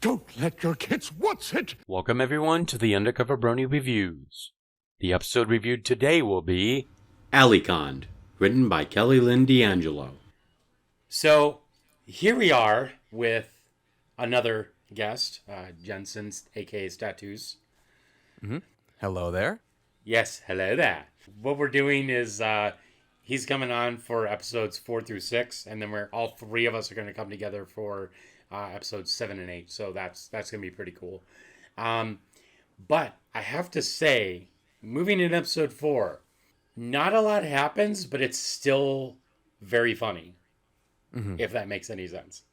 Don't let your kids watch it! Welcome everyone to the UndercoverBrony Reviews. The episode reviewed today will be Alicond, written by Kelly Lynn D'Angelo. So here we are with another guest, Jensen, aka Tattoos. Mm-hmm. Hello there. Yes, hello there. What we're doing is he's coming on for episodes 4 through 6, and then all three of us are going to come together for episodes 7 and 8. So that's going to be pretty cool. But I have to say, moving in episode 4, not a lot happens, but it's still very funny. Mm-hmm. If that makes any sense.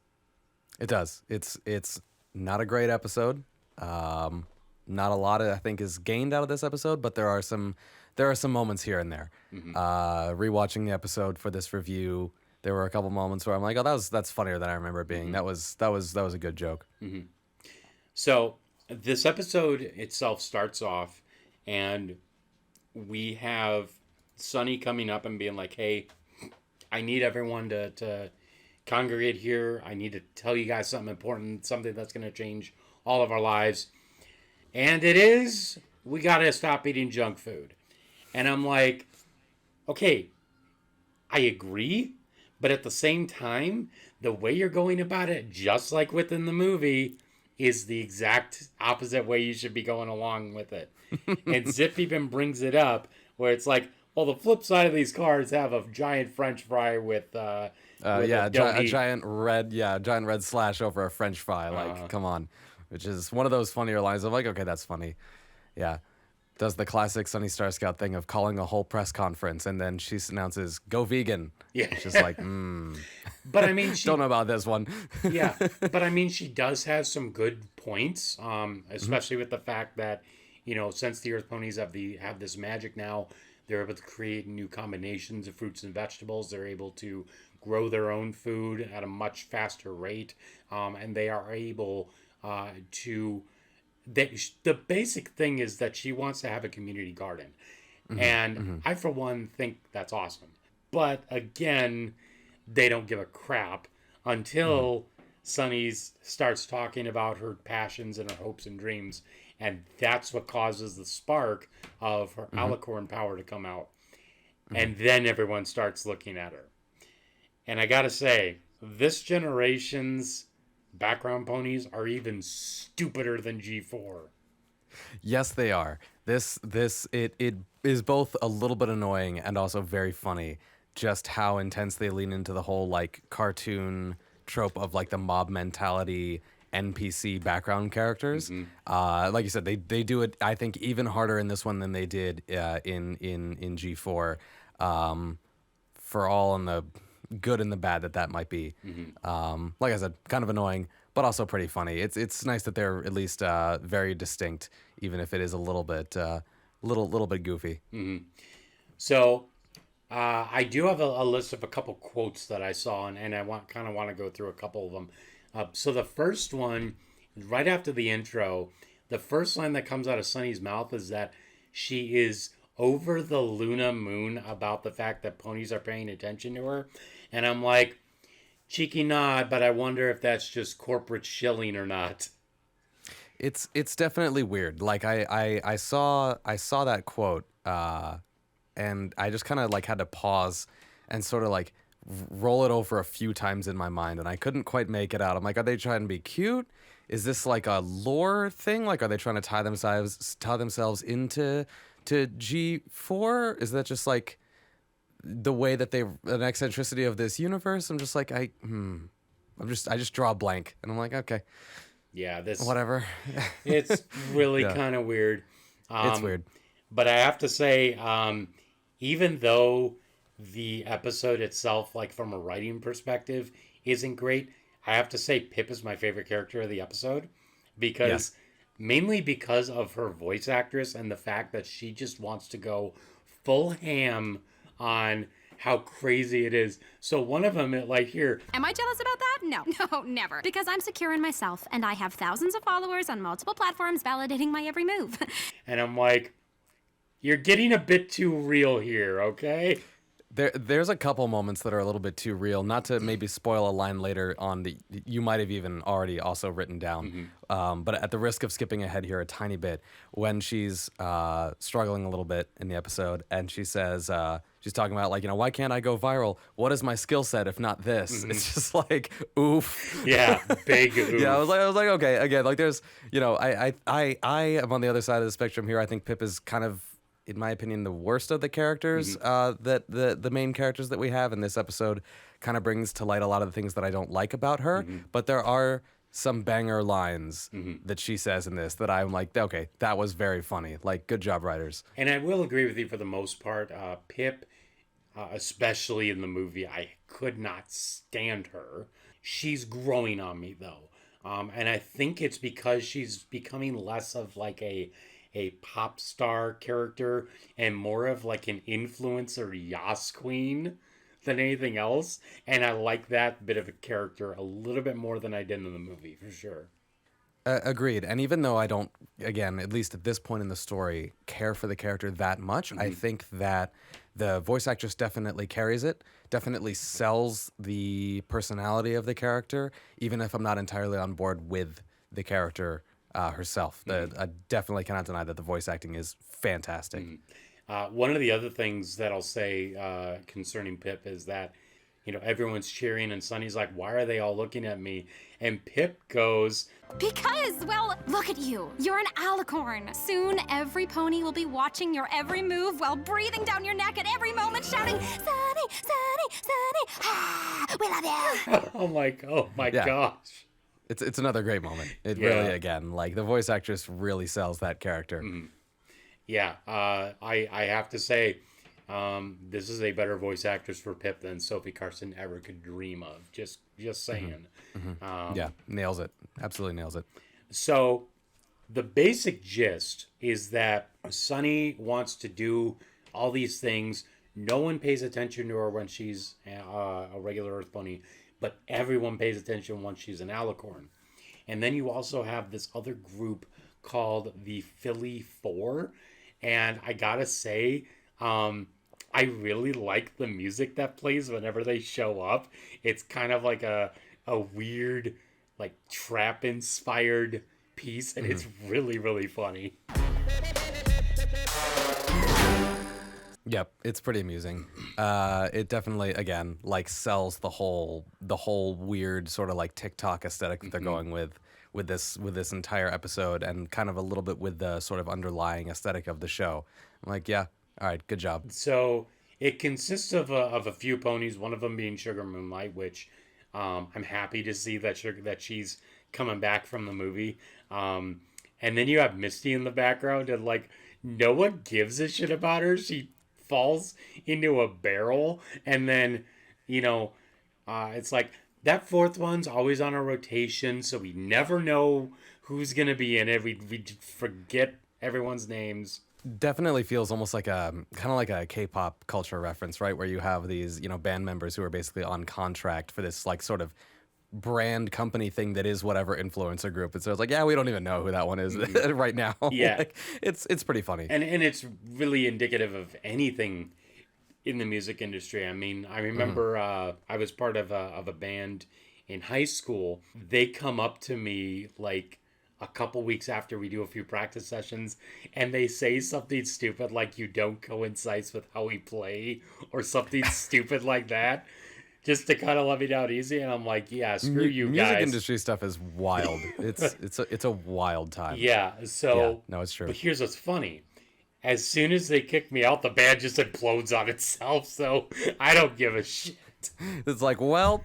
It does. It's not a great episode. Not a lot I think is gained out of this episode, but there are some moments here and there. Mm-hmm. Rewatching the episode for this review, there were a couple moments where I'm like, oh, that's funnier than I remember it being. Mm-hmm. That was a good joke. Mm-hmm. So this episode itself starts off, and we have Sunny coming up and being like, hey, I need everyone to congregate here. I need to tell you guys something important, something that's going to change all of our lives. And it is, we got to stop eating junk food. And I'm like, okay, I agree. But at the same time, the way you're going about it, just like within the movie, is the exact opposite way you should be going along with it. And Zip even brings it up where it's like, well, the flip side of these cars have a giant French fry with a giant red slash over a French fry. Like, come on. Which is one of those funnier lines. I'm like, okay, that's funny. Yeah. Does the classic Sunny Star Scout thing of calling a whole press conference and then she announces, go vegan. Yeah. It's just like, But I mean, don't know about this one. Yeah. But I mean, she does have some good points, especially with the fact that, you know, since the Earth Ponies have this magic now, they're able to create new combinations of fruits and vegetables. They're able to grow their own food at a much faster rate. And they are able the basic thing is that she wants to have a community garden. Mm-hmm, and I, for one, think that's awesome. But again, they don't give a crap until Sunny starts talking about her passions and her hopes and dreams. And that's what causes the spark of her alicorn power to come out. And then everyone starts looking at her. And I gotta say, this generation's background ponies are even stupider than G4. Yes, they are. It is both a little bit annoying and also very funny, just how intense they lean into the whole like cartoon trope of like the mob mentality NPC background characters. Mm-hmm. Like you said, they do it, I think, even harder in this one than they did in G4. For all in the good and the bad that might be. Mm-hmm. Like I said, kind of annoying, but also pretty funny. It's nice that they're at least very distinct, even if it is a little bit goofy. Mm-hmm. So I do have a list of a couple quotes that I saw, and I want to go through a couple of them. So the first one, right after the intro, the first line that comes out of Sunny's mouth is that she is over the Luna Moon about the fact that ponies are paying attention to her. And I'm like, cheeky nod, but I wonder if that's just corporate shilling or not. It's definitely weird. Like I saw that quote, and I just kind of like had to pause and sort of like roll it over a few times in my mind, and I couldn't quite make it out. I'm like, are they trying to be cute? Is this like a lore thing? Like, are they trying to tie themselves into G4? Is that just like the way that an eccentricity of this universe? I'm just like, I just draw a blank, and I'm like, okay, yeah, this whatever. It's really kind of weird. It's weird, but I have to say, even though the episode itself, like from a writing perspective, isn't great, I have to say Pip is my favorite character of the episode mainly because of her voice actress and the fact that she just wants to go full ham on how crazy it is. So one of them, like here. Am I jealous about that? No, never. Because I'm secure in myself and I have thousands of followers on multiple platforms validating my every move. And I'm like, you're getting a bit too real here, okay? There's a couple moments that are a little bit too real. Not to maybe spoil a line later on that you might have even already also written down. But at the risk of skipping ahead here a tiny bit, when she's struggling a little bit in the episode, and she says she's talking about like, why can't I go viral? What is my skill set if not this? It's just like oof. Yeah, big oof. Yeah, I was like, okay, again, like there's, I am on the other side of the spectrum here. I think Pip is kind of, in my opinion, the worst of the characters that the main characters that we have in this episode kind of brings to light a lot of the things that I don't like about her. But there are some banger lines that she says in this that I'm like, okay, that was very funny. Like, good job, writers. And I will agree with you for the most part. Pip, especially in the movie, I could not stand her. She's growing on me, though. And I think it's because she's becoming less of like a pop star character and more of like an influencer Yas queen than anything else. And I like that bit of a character a little bit more than I did in the movie, for sure. Agreed. And even though I don't, again, at least at this point in the story, care for the character that much, I think that the voice actress definitely carries it, definitely sells the personality of the character, even if I'm not entirely on board with the character herself. I definitely cannot deny that the voice acting is fantastic. One of the other things that I'll say concerning Pip is that, everyone's cheering and Sunny's like, why are they all looking at me? And Pip goes, Because, well, look at you. You're an alicorn. Soon every pony will be watching your every move while breathing down your neck at every moment, shouting, Sunny, Sunny, Sunny, ah, we love you. oh my Yeah. gosh. It's another great moment. It Yeah. really, again, like the voice actress really sells that character. Yeah, I have to say, this is a better voice actress for Pip than Sophie Carson ever could dream of. Just saying. Yeah, nails it. Absolutely nails it. So, the basic gist is that Sunny wants to do all these things. No one pays attention to her when she's a regular Earth Pony, but everyone pays attention when she's an Alicorn. And then you also have this other group called the Philly Four. And I gotta say, I really like the music that plays whenever they show up. It's kind of like a weird, like trap inspired piece, and it's really, really funny. Yep, it's pretty amusing. It definitely, again, like sells the whole weird sort of like TikTok aesthetic that they're going with this entire episode, and kind of a little bit with the sort of underlying aesthetic of the show. I'm like, yeah, all right, good job. So it consists of a few ponies, one of them being Sugar Moonlight, which I'm happy to see that she's coming back from the movie. And then you have Misty in the background, and like no one gives a shit about her. She falls into a barrel, and then it's like that fourth one's always on a rotation, so we never know who's gonna be in it. We forget everyone's names. Definitely feels almost like a kind of like a K-pop culture reference, right? Where you have these, band members who are basically on contract for this like sort of brand company thing that is whatever influencer group. And so it's like, yeah, we don't even know who that one is right now. Yeah. Like, it's pretty funny. And it's really indicative of anything in the music industry. I mean, I remember I was part of a band in high school. They come up to me like a couple weeks after we do a few practice sessions, and they say something stupid like "you don't coincide with how we play" or something stupid like that, just to kind of let me down easy. And I'm like, yeah, screw you guys. Music industry stuff is wild. It's a wild time. Yeah. So Yeah, no, it's true. But here's what's funny. As soon as they kick me out, the band just implodes on itself. So I don't give a shit. It's like, well,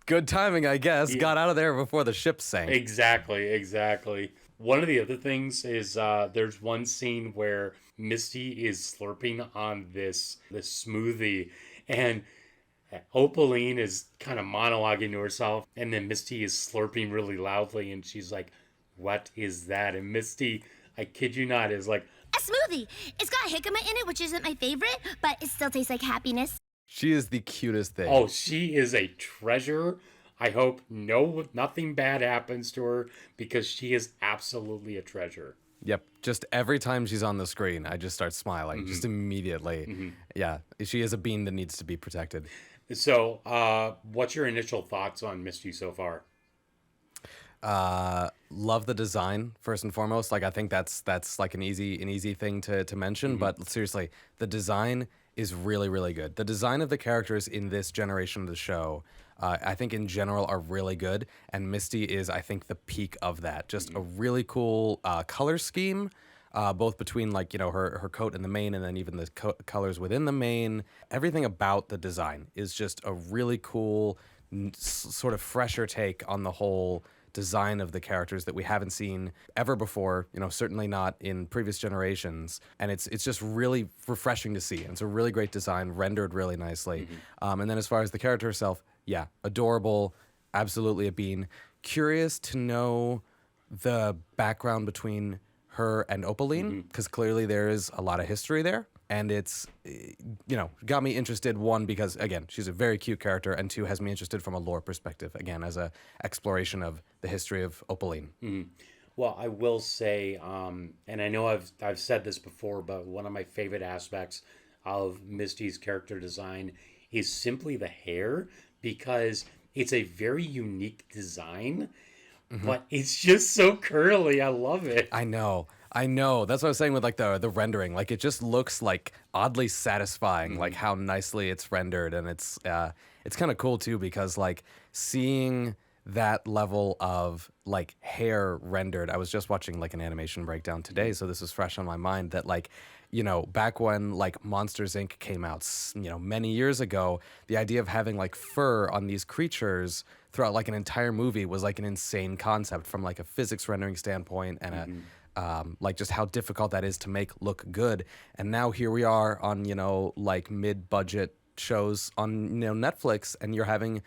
good timing, I guess. Got out of there before the ship sank. Exactly. One of the other things is there's one scene where Misty is slurping on this smoothie, and Opaline is kind of monologuing to herself, and then Misty is slurping really loudly, and she's like, "What is that?" And Misty, I kid you not, is like, A smoothie. It's got jicama in it, which isn't my favorite, but it still tastes like happiness. She is the cutest thing. "Oh, she is a treasure. I hope nothing bad happens to her, because she is absolutely a treasure." Yep. Just every time she's on the screen, I just start smiling just immediately. Yeah. She is a bean that needs to be protected. So, what's your initial thoughts on Misty so far? Love the design first and foremost. Like I think that's like an easy thing to mention. But seriously, the design is really good. The design of the characters in this generation of the show, I think in general are really good. And Misty is, I think, the peak of that. Just a really cool color scheme. Both between like her coat and the mane, and then even the colors within the mane. Everything about the design is just a really cool, sort of fresher take on the whole design of the characters that we haven't seen ever before. Certainly not in previous generations, and it's just really refreshing to see. And it's a really great design, rendered really nicely. And then as far as the character herself, yeah, adorable, absolutely a bean. Curious to know the background between her and Opaline, because clearly there is a lot of history there. And it's, got me interested, one, because, again, she's a very cute character, and two, has me interested from a lore perspective, again, as a exploration of the history of Opaline. Well, I will say, and I know I've said this before, but one of my favorite aspects of Misty's character design is simply the hair, because it's a very unique design, but it's just so curly. I love it. I know. That's what I was saying with like the rendering. Like it just looks like oddly satisfying, like how nicely it's rendered, and it's kind of cool too because like seeing that level of like hair rendered. I was just watching like an animation breakdown today, so this is fresh on my mind that like back when like Monsters Inc. came out, many years ago, the idea of having like fur on these creatures throughout like an entire movie was like an insane concept from like a physics rendering standpoint and like just how difficult that is to make look good. And now here we are on, like mid-budget shows on, Netflix, and you're having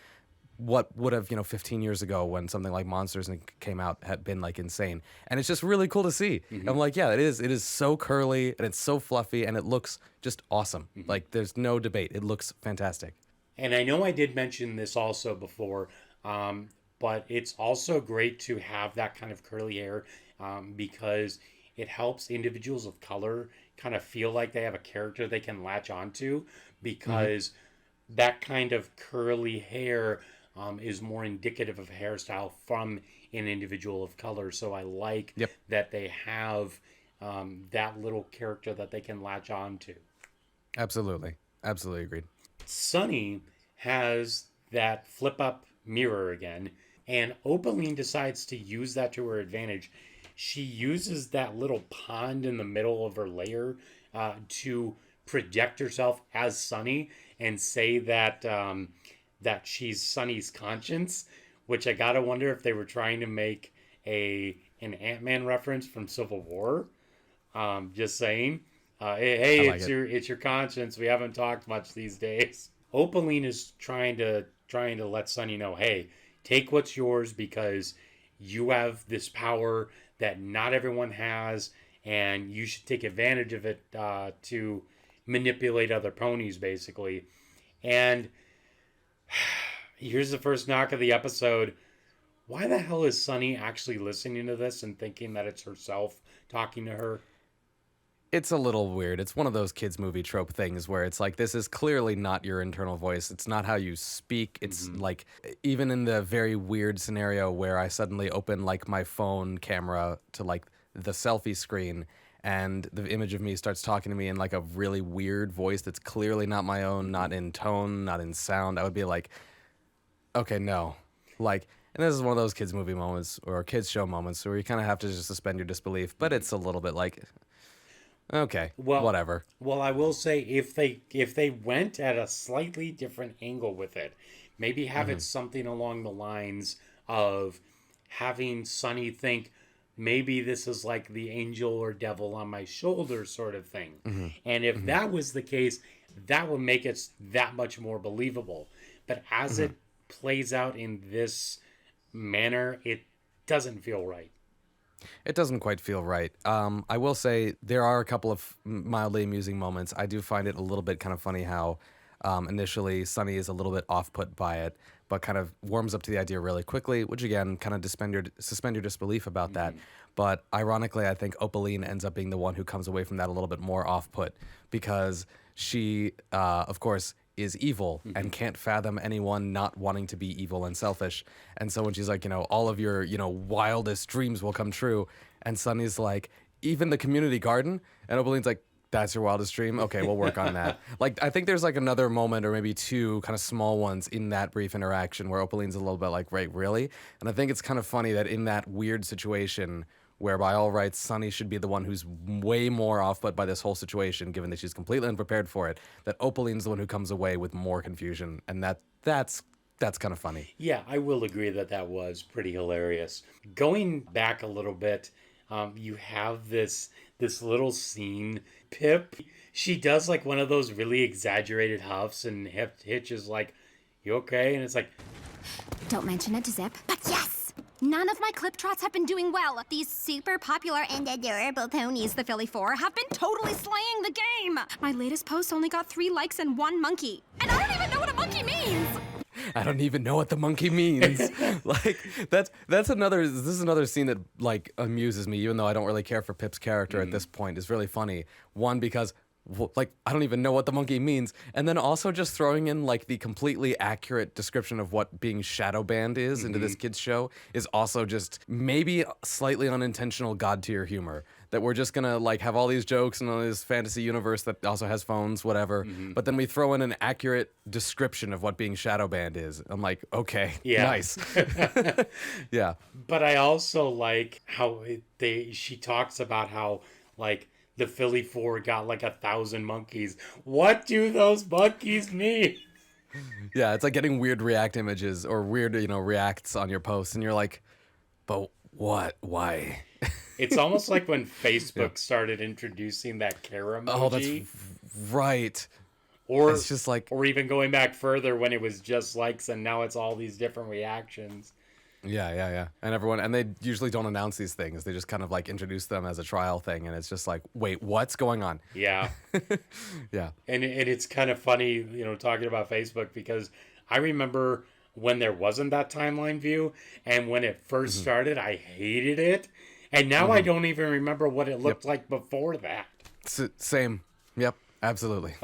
what would have, 15 years ago when something like Monsters Inc. came out had been like insane. And it's just really cool to see. I'm like, yeah, it is so curly and it's so fluffy and it looks just awesome. Like there's no debate. It looks fantastic. And I know I did mention this also before, but it's also great to have that kind of curly hair because it helps individuals of color kind of feel like they have a character they can latch onto, because that kind of curly hair is more indicative of hairstyle from an individual of color. So I like that they have that little character that they can latch onto. Absolutely agreed. Sunny has that flip up mirror again, and Opaline decides to use that to her advantage. She uses that little pond in the middle of her layer to project herself as Sunny and say that that she's Sunny's conscience, which I gotta wonder if they were trying to make an Ant-Man reference from Civil War. Just saying. Hey, like it's your conscience. We haven't talked much these days. Opaline is trying to let Sunny know, hey, take what's yours because you have this power that not everyone has, and you should take advantage of it to manipulate other ponies, basically. And here's the first knock of the episode. Why the hell is Sunny actually listening to this and thinking that it's herself talking to her? It's a little weird. It's one of those kids movie trope things where it's like, this is clearly not your internal voice. It's not how you speak. It's like, even in the very weird scenario where I suddenly open like my phone camera to like the selfie screen and the image of me starts talking to me in like a really weird voice that's clearly not my own, not in tone, not in sound, I would be like, okay, no. Like, and this is one of those kids movie moments or kids show moments where you kind of have to just suspend your disbelief, but it's a little bit like, okay, whatever. Well, I will say if they went at a slightly different angle with it, maybe have it something along the lines of having Sunny think maybe this is like the angel or devil on my shoulder sort of thing. And if that was the case, that would make it that much more believable. But as it plays out in this manner, it doesn't feel right. It doesn't quite feel right. I will say there are a couple of mildly amusing moments. I do find it a little bit kind of funny how initially Sunny is a little bit off-put by it, but kind of warms up to the idea really quickly, which again, kind of suspend your disbelief about that. But ironically, I think Opaline ends up being the one who comes away from that a little bit more off-put because she, of course, is evil and can't fathom anyone not wanting to be evil and selfish. And so when she's like, all of your, wildest dreams will come true. And Sunny's like, even the community garden? And Opaline's like, that's your wildest dream? Okay, we'll work on that. Like, I think there's like another moment or maybe two kind of small ones in that brief interaction where Opaline's a little bit like, right, really? And I think it's kind of funny that in that weird situation where by all rights, Sunny should be the one who's way more off-put by this whole situation, given that she's completely unprepared for it, that Opaline's the one who comes away with more confusion. And that's kind of funny. Yeah, I will agree that was pretty hilarious. Going back a little bit, you have this little scene. Pip, she does like one of those really exaggerated huffs, and Hitch is like, you okay? And it's like, Don't mention it to Zip. But yes! None of my clip trots have been doing well. These super popular and adorable ponies, the Philly Four, have been totally slaying the game. My latest post only got 3 likes and 1 monkey. And I don't even know what a monkey means! I don't even know what the monkey means. Like this is another scene that like amuses me, even though I don't really care for Pip's character at this point. Is really funny. One, because like I don't even know what the monkey means, and then also just throwing in like the completely accurate description of what being shadow banned is into this kid's show is also just maybe slightly unintentional god tier humor. That we're just gonna like have all these jokes and all this fantasy universe that also has phones, whatever. But then we throw in an accurate description of what being shadow banned is. I'm like, okay, nice. Yeah. But I also like how she talks about how like the Philly Four got like 1,000 monkeys. What do those monkeys mean? Yeah, it's like getting weird react images or weird, reacts on your posts, and you're like, but what? Why? It's almost like when Facebook started introducing that care emoji. Oh, that's right. Or it's just like, or even going back further when it was just likes and now it's all these different reactions. Yeah. And they usually don't announce these things. They just kind of like introduce them as a trial thing. And it's just like, wait, what's going on? Yeah. Yeah. And it's kind of funny, talking about Facebook, because I remember when there wasn't that timeline view, and when it first started, I hated it. And now I don't even remember what it looked like before that. Same. Yep. Absolutely.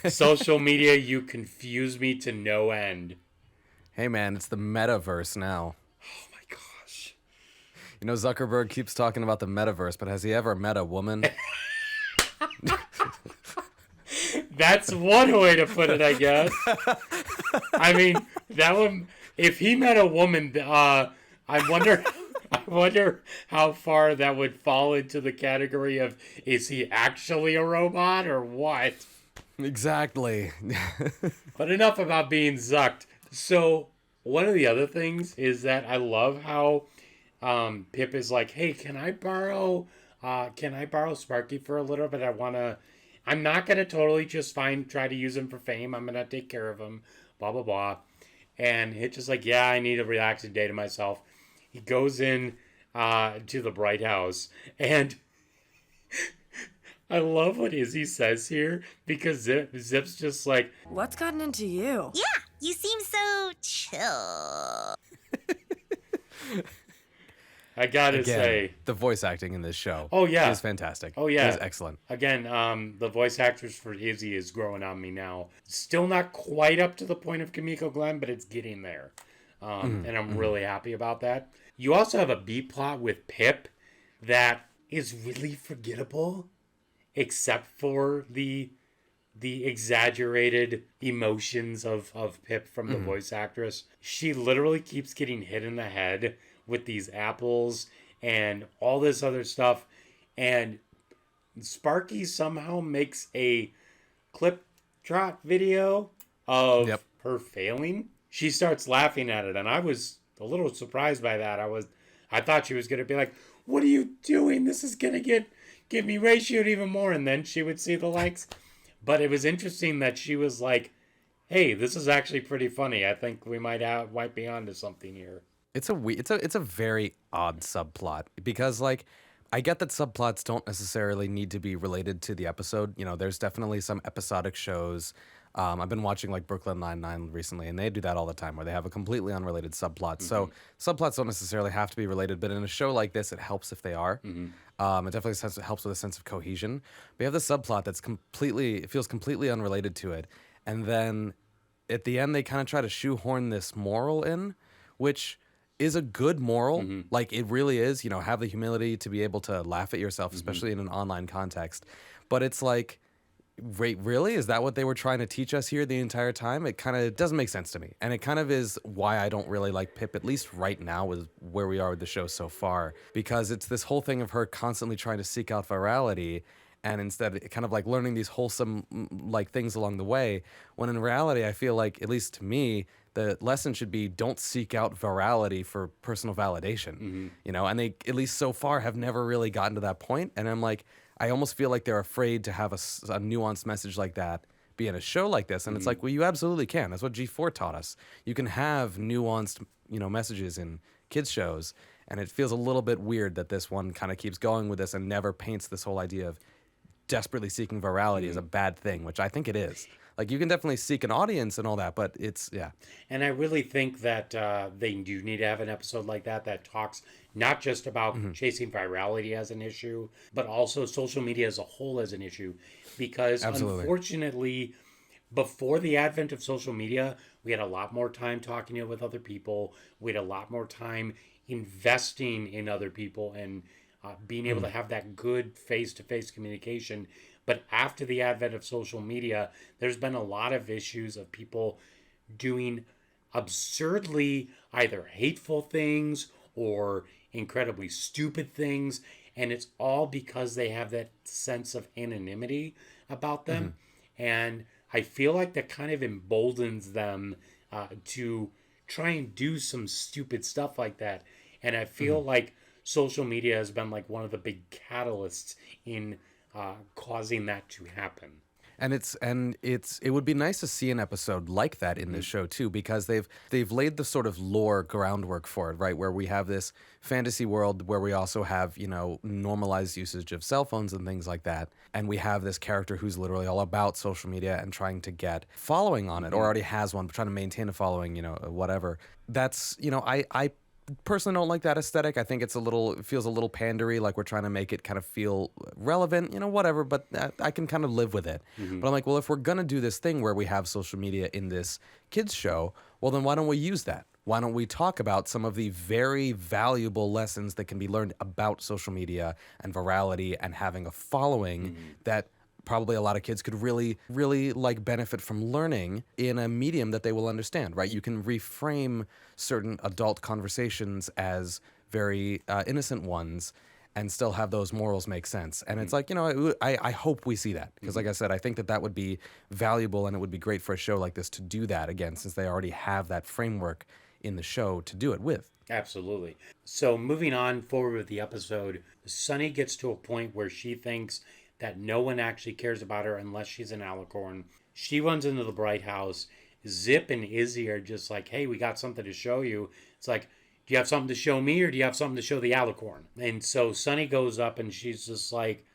Social media, you confuse me to no end. Hey, man, it's the metaverse now. Oh, my gosh. Zuckerberg keeps talking about the metaverse, but has he ever met a woman? That's one way to put it, I guess. I mean, that one, if he met a woman, I wonder how far that would fall into the category of, is he actually a robot or what? Exactly. But enough about being zucked. So one of the other things is that I love how Pip is like, hey, can I borrow Sparky for a little bit? I'm not going to totally just try to use him for fame. I'm going to take care of him, blah, blah, blah. And Hitch is like, yeah, I need a relaxing day to myself. He goes in to the Bright House, and I love what Izzy says here, because Zip's just like, what's gotten into you? Yeah, you seem so chill. I gotta say, the voice acting in this show is fantastic. Oh, yeah. It is excellent. Again, the voice actress for Izzy is growing on me now. Still not quite up to the point of Kimiko Glenn, but it's getting there. And I'm really happy about that. You also have a B-plot with Pip that is really forgettable, except for the exaggerated emotions of Pip from the voice actress. She literally keeps getting hit in the head with these apples and all this other stuff, and Sparky somehow makes a clip trot video of her failing. She starts laughing at it, and I was a little surprised by that. I thought she was going to be like, what are you doing? This is going to give me ratioed even more, and then she would see the likes. But it was interesting that she was like, hey, this is actually pretty funny. I think we might be onto something here. It's a very odd subplot, because like I get that subplots don't necessarily need to be related to the episode. There's definitely some episodic shows I've been watching like Brooklyn Nine-Nine recently, and they do that all the time where they have a completely unrelated subplot. So subplots don't necessarily have to be related, but in a show like this, it helps if they are. It definitely helps with a sense of cohesion. We have the subplot that's it feels completely unrelated to it. And then at the end, they kind of try to shoehorn this moral in, which is a good moral. Like, it really is, have the humility to be able to laugh at yourself, especially in an online context. But it's like, wait, really? Is that what they were trying to teach us here the entire time? It kind of doesn't make sense to me. And it kind of is why I don't really like Pip, at least right now with where we are with the show so far. Because it's this whole thing of her constantly trying to seek out virality and instead kind of like learning these wholesome like things along the way. When in reality, I feel like, at least to me, the lesson should be don't seek out virality for personal validation, and they, at least so far, have never really gotten to that point. And I'm like, I almost feel like they're afraid to have a nuanced message like that be in a show like this. And it's like, well, you absolutely can. That's what G4 taught us. You can have nuanced, messages in kids shows. And it feels a little bit weird that this one kind of keeps going with this and never paints this whole idea of desperately seeking virality as a bad thing, which I think it is. Like, you can definitely seek an audience and all that, but it's, yeah. And I really think that they do need to have an episode like that talks not just about chasing virality as an issue, but also social media as a whole as an issue. Because unfortunately, before the advent of social media, we had a lot more time talking with other people. We had a lot more time investing in other people and being able to have that good face-to-face communication. But after the advent of social media, there's been a lot of issues of people doing absurdly either hateful things or incredibly stupid things. And it's all because they have that sense of anonymity about them. And I feel like that kind of emboldens them to try and do some stupid stuff like that. And I feel like social media has been like one of the big catalysts in causing that to happen. And it would be nice to see an episode like that in this show too, because they've laid the sort of lore groundwork for it, right? Where we have this fantasy world where we also have, normalized usage of cell phones and things like that. And we have this character who's literally all about social media and trying to get following on it, or already has one, but trying to maintain a following, whatever. That's, I personally don't like that aesthetic. I think it feels a little pandery, like we're trying to make it kind of feel relevant, whatever, but I can kind of live with it. But I'm like, well, if we're going to do this thing where we have social media in this kids show, well, then why don't we use that? Why don't we talk about some of the very valuable lessons that can be learned about social media and virality and having a following that probably a lot of kids could really, really like benefit from learning in a medium that they will understand, right? You can reframe certain adult conversations as very innocent ones and still have those morals make sense. And it's like, I hope we see that. Because like I said, I think that would be valuable, and it would be great for a show like this to do that again, since they already have that framework in the show to do it with. Absolutely. So moving on forward with the episode, Sunny gets to a point where she thinks that no one actually cares about her unless she's an alicorn. She runs into the Bright House. Zip and Izzy are just like, hey, we got something to show you. It's like, do you have something to show me, or do you have something to show the alicorn? And so Sunny goes up and she's just like,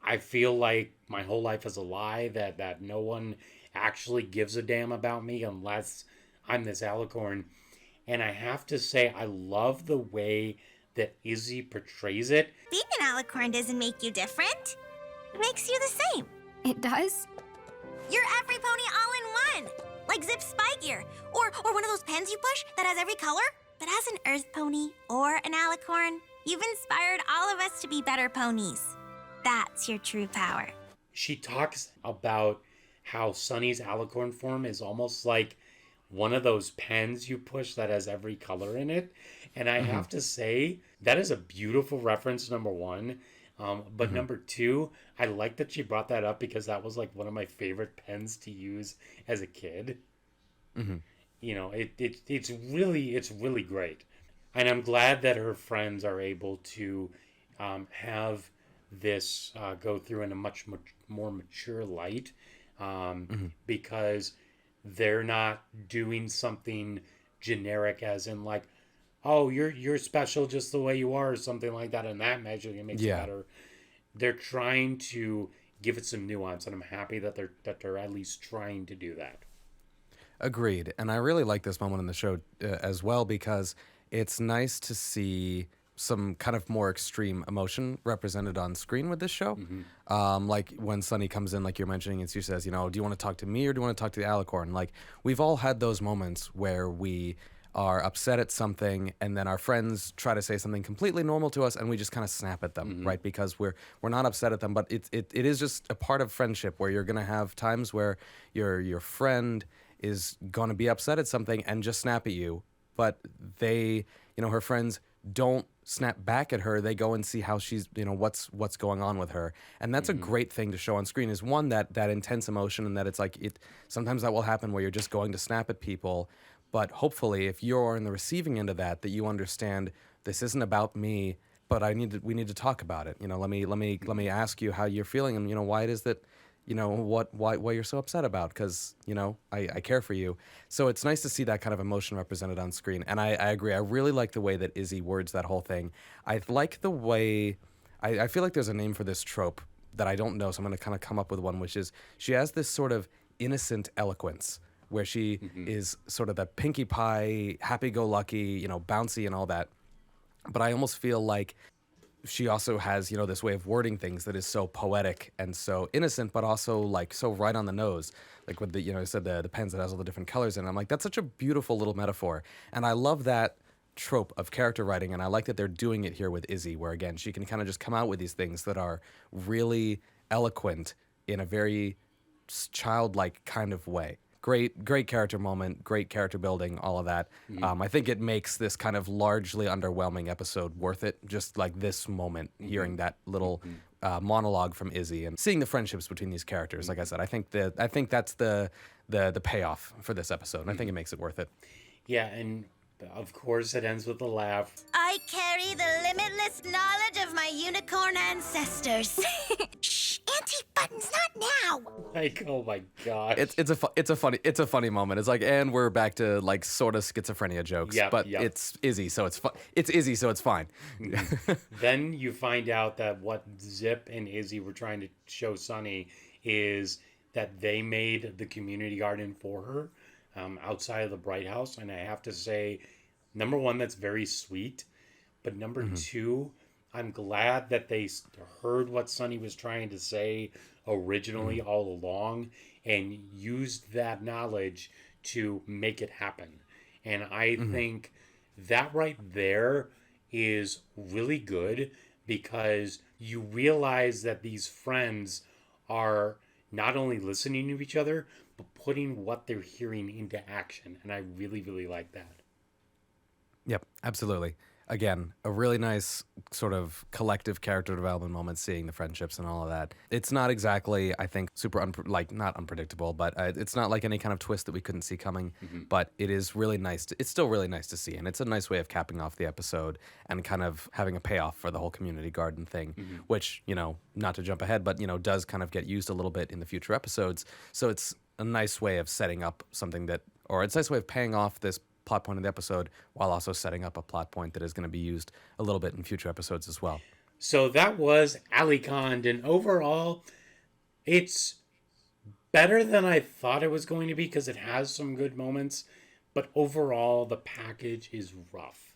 I feel like my whole life is a lie, that no one actually gives a damn about me unless I'm this alicorn. And I have to say, I love the way that Izzy portrays it. Being an alicorn doesn't make you different. It makes you the same. It does? You're every pony all in one. Like Zip's spy gear. Or one of those pens you push that has every color. But as an earth pony or an alicorn, you've inspired all of us to be better ponies. That's your true power. She talks about how Sunny's alicorn form is almost like one of those pens you push that has every color in it. And I have to say, that is a beautiful reference, number one. But number two, I like that she brought that up because that was like one of my favorite pens to use as a kid. It's really great. And I'm glad that her friends are able to have this go through in a much more mature light because they're not doing something generic as in like, oh, you're special just the way you are, or something like that, and that magically makes you better. They're trying to give it some nuance, and I'm happy that they're at least trying to do that. Agreed. And I really like this moment in the show as well because it's nice to see some kind of more extreme emotion represented on screen with this show. Like when Sunny comes in, like you're mentioning, and she says, do you want to talk to me or do you want to talk to the alicorn? Like, we've all had those moments where we are upset at something and then our friends try to say something completely normal to us and we just kind of snap at them, right? Because we're not upset at them, but it is just a part of friendship where you're going to have times where your friend is going to be upset at something and just snap at you, but they, her friends don't snap back at her. They go and see how she's, what's going on with her. And that's a great thing to show on screen, is one, that intense emotion, and that it's like, sometimes that will happen where you're just going to snap at people. But hopefully if you're in the receiving end of that you understand this isn't about me, but we need to talk about it. Let me ask you how you're feeling and, why it is that, why you're so upset about, because, I care for you. So it's nice to see that kind of emotion represented on screen. And I agree. I really like the way that Izzy words that whole thing. I like the way, I feel like there's a name for this trope that I don't know. So I'm going to kind of come up with one, which is she has this sort of innocent eloquence where she is sort of the Pinkie Pie, happy-go-lucky, bouncy and all that. But I almost feel like she also has, this way of wording things that is so poetic and so innocent, but also like so right on the nose. Like with the, you said the pens that has all the different colors in it. I'm like, that's such a beautiful little metaphor. And I love that trope of character writing. And I like that they're doing it here with Izzy, where again, she can kind of just come out with these things that are really eloquent in a very childlike kind of way. Great character moment, great character building, all of that. I think it makes this kind of largely underwhelming episode worth it. Just like this moment, hearing that little monologue from Izzy and seeing the friendships between these characters. Like I said, I think that's the payoff for this episode, and I think it makes it worth it. Yeah, and of course it ends with a laugh. I carry the limitless knowledge of my unicorn ancestors. Shh, Auntie Buttons, not now. Like, oh my gosh. It's a funny moment. It's like, and we're back to like sort of schizophrenia jokes, but it's Izzy, so it's it's Izzy, so it's fine. Then you find out that what Zip and Izzy were trying to show Sunny is that they made the community garden for her outside of the Bright House, and I have to say, number one, that's very sweet, but number two, I'm glad that they heard what Sunny was trying to say originally all along and used that knowledge to make it happen. And I think that right there is really good, because you realize that these friends are not only listening to each other, but putting what they're hearing into action. And I really, really like that. Yep, absolutely. Again, a really nice sort of collective character development moment, seeing the friendships and all of that. It's not exactly, I think, super, not unpredictable, but it's not like any kind of twist that we couldn't see coming, but it is really nice. It's still really nice to see, and it's a nice way of capping off the episode and kind of having a payoff for the whole community garden thing, which, not to jump ahead, but, does kind of get used a little bit in the future episodes. So it's a nice way of setting up something it's a nice way of paying off this plot point of the episode while also setting up a plot point that is going to be used a little bit in future episodes as well. So that was Alicond, and overall, it's better than I thought it was going to be because it has some good moments, but overall, the package is rough.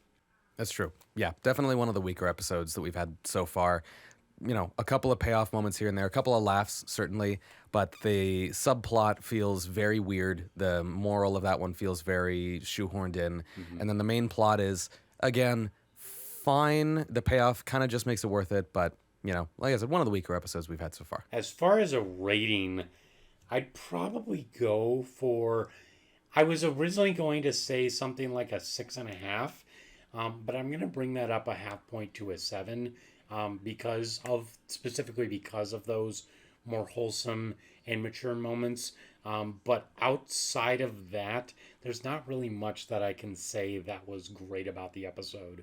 That's true. Yeah, definitely one of the weaker episodes that we've had so far. A couple of payoff moments here and there, a couple of laughs, certainly, but the subplot feels very weird. The moral of that one feels very shoehorned in. And then the main plot is, again, fine. The payoff kind of just makes it worth it, but, like I said, one of the weaker episodes we've had so far. As far as a rating, I'd probably go for... I was originally going to say something like a 6.5, but I'm going to bring that up a half point to a 7. Specifically because of those more wholesome and mature moments. But outside of that, there's not really much that I can say that was great about the episode.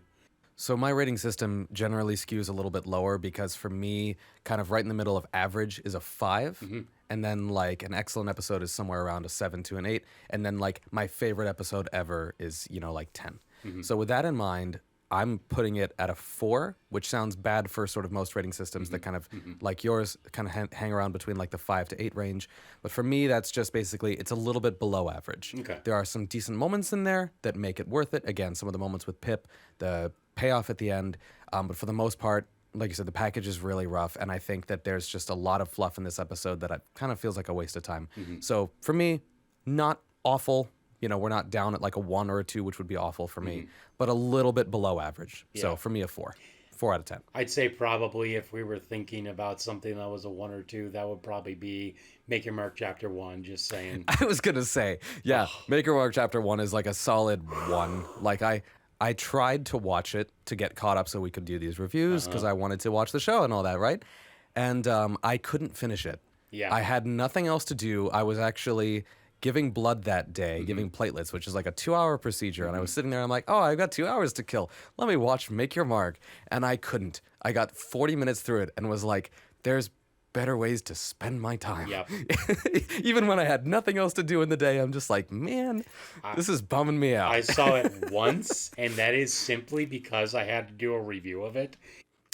So my rating system generally skews a little bit lower because for me, kind of right in the middle of average is a 5. And then like an excellent episode is somewhere around a 7 to an 8. And then like my favorite episode ever is, like 10. So with that in mind, I'm putting it at a 4, which sounds bad for sort of most rating systems that kind of like yours kind of hang around between like the 5 to 8 range. But for me, that's just basically it's a little bit below average. Okay. There are some decent moments in there that make it worth it. Again, some of the moments with Pip, the payoff at the end. But for the most part, like you said, the package is really rough, and I think that there's just a lot of fluff in this episode that kind of feels like a waste of time. So for me, not awful. You know, we're not down at like a 1 or a 2, which would be awful for me, but a little bit below average. So for me, a 4 out of 10. I'd say probably if we were thinking about something that was a 1 or 2, that would probably be Make Your Mark Chapter 1, just saying. I was going to say, yeah, Make Your Mark Chapter 1 is like a solid 1. Like I tried to watch it to get caught up so we could do these reviews because I wanted to watch the show and all that, right? And I couldn't finish it. Yeah. I had nothing else to do. I was actually giving blood that day, giving platelets, which is like a 2-hour procedure. And I was sitting there and I'm like, oh, I've got 2 hours to kill. Let me watch Make Your Mark. And I couldn't. I got 40 minutes through it and was like, there's better ways to spend my time. Yep. Even when I had nothing else to do in the day, I'm just like, man, this is bumming me out. I saw it once, and that is simply because I had to do a review of it.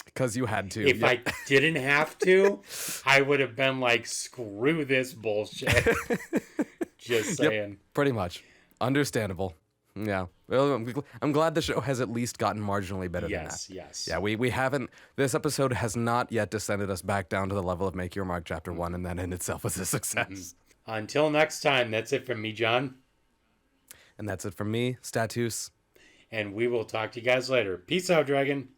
Because you had to. If I didn't have to, I would have been like, screw this bullshit. Just saying. Yep, pretty much. Understandable. Yeah. Well, I'm glad the show has at least gotten marginally better than that. Yes. Yeah, we haven't. This episode has not yet descended us back down to the level of Make Your Mark Chapter 1, and that in itself was a success. Until next time, that's it from me, John. And that's it from me, Status. And we will talk to you guys later. Peace out, Dragon.